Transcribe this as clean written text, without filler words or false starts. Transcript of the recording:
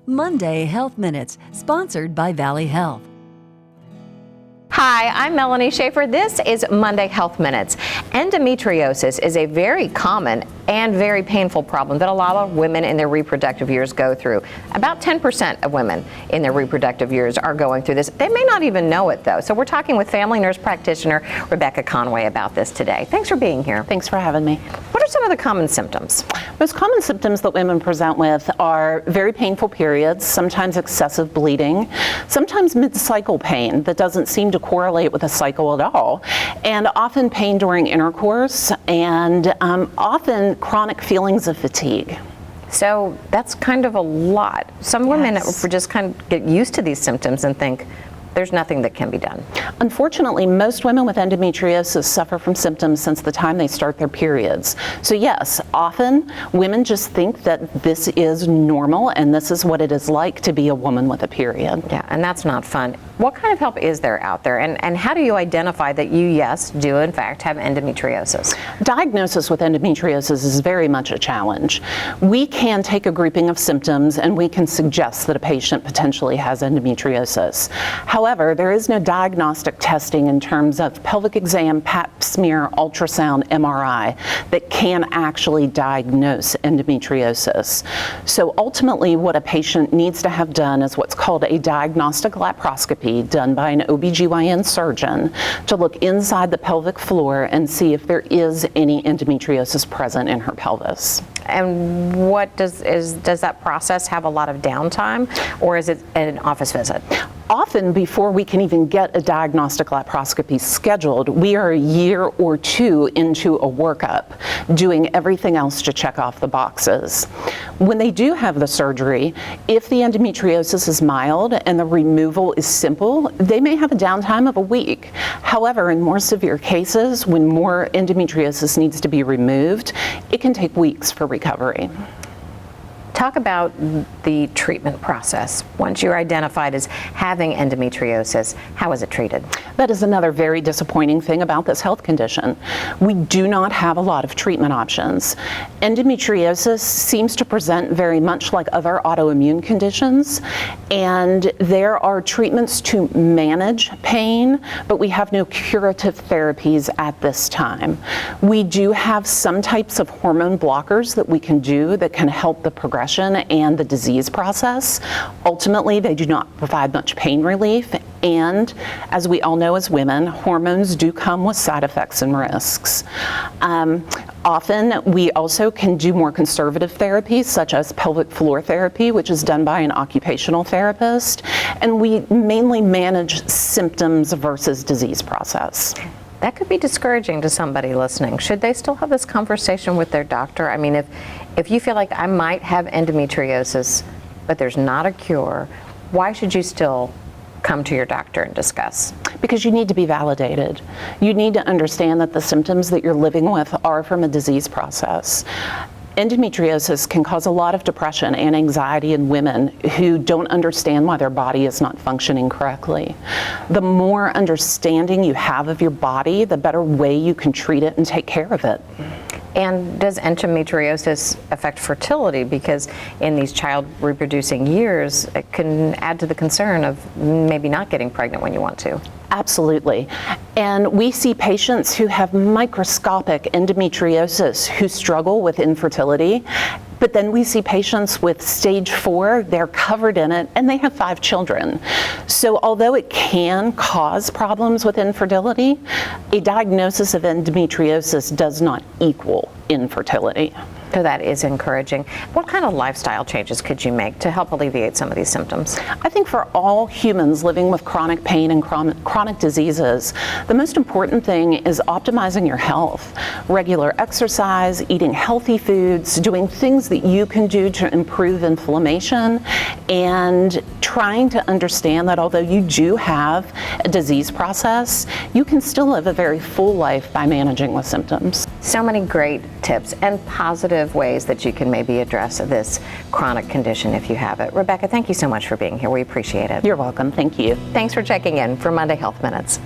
Monday Health Minutes, sponsored by Valley Health. Hi, I'm Melanie Shafer. This is Monday Health Minutes. Endometriosis is a very common and very painful problem that a lot of women in their reproductive years go through. About 10% of women in their reproductive years are going through this. They may not even know it, though. So we're talking with family nurse practitioner Rebecca Conaway about this today. Thanks for being here. Thanks for having me. What are some of the common symptoms? Most common symptoms that women present with are very painful periods, sometimes excessive bleeding, sometimes mid-cycle pain that doesn't seem to correlate with a cycle at all, and often pain during intercourse, and often chronic feelings of fatigue. So that's kind of a lot. Some women just kind of get used to these symptoms and think, there's nothing that can be done. Unfortunately, most women with endometriosis suffer from symptoms since the time they start their periods. So yes, often women just think that this is normal and this is what it is like to be a woman with a period. Yeah, and that's not fun. What kind of help is there out there? And how do you identify that you, yes, do in fact have endometriosis? Diagnosis with endometriosis is very much a challenge. We can take a grouping of symptoms and we can suggest that a patient potentially has endometriosis. However, there is no diagnostic testing in terms of pelvic exam, pap smear, ultrasound, MRI that can actually diagnose endometriosis. So ultimately what a patient needs to have done is what's called a diagnostic laparoscopy done by an OBGYN surgeon to look inside the pelvic floor and see if there is any endometriosis present in her pelvis. And what does that process have a lot of downtime, or is it an office visit? Often before we can even get a diagnostic laparoscopy scheduled, we are a year or two into a workup, doing everything else to check off the boxes. When they do have the surgery, if the endometriosis is mild and the removal is simple, they may have a downtime of a week. However, in more severe cases, when more endometriosis needs to be removed, it can take weeks for recovery. Talk about the treatment process. Once you're identified as having endometriosis, how is it treated? That is another very disappointing thing about this health condition. We do not have a lot of treatment options. Endometriosis seems to present very much like other autoimmune conditions, and there are treatments to manage pain, but we have no curative therapies at this time. We do have some types of hormone blockers that we can do that can help the progression and the disease process. Ultimately, they do not provide much pain relief, and as we all know as women, hormones do come with side effects and risks. Often we also can do more conservative therapies such as pelvic floor therapy, which is done by an occupational therapist, and we mainly manage symptoms versus disease process. That could be discouraging to somebody listening. Should they still have this conversation with their doctor? I mean, if you feel like I might have endometriosis, but there's not a cure, why should you still come to your doctor and discuss? Because you need to be validated. You need to understand that the symptoms that you're living with are from a disease process. Endometriosis can cause a lot of depression and anxiety in women who don't understand why their body is not functioning correctly. The more understanding you have of your body, the better way you can treat it and take care of it. And does endometriosis affect fertility? Because in these child reproducing years, it can add to the concern of maybe not getting pregnant when you want to. Absolutely. And we see patients who have microscopic endometriosis who struggle with infertility. But then we see patients with stage 4, they're covered in it, and they have 5 children. So although it can cause problems with infertility, a diagnosis of endometriosis does not equal infertility. So that is encouraging. What kind of lifestyle changes could you make to help alleviate some of these symptoms? I think for all humans living with chronic pain and chronic diseases, the most important thing is optimizing your health. Regular exercise, eating healthy foods, doing things that you can do to improve inflammation, and trying to understand that although you do have a disease process, you can still live a very full life by managing the symptoms. So many great tips and positive ways that you can maybe address this chronic condition if you have it. Rebecca, thank you so much for being here. We appreciate it. You're welcome. Thank you. Thanks for checking in for Monday Health Minutes.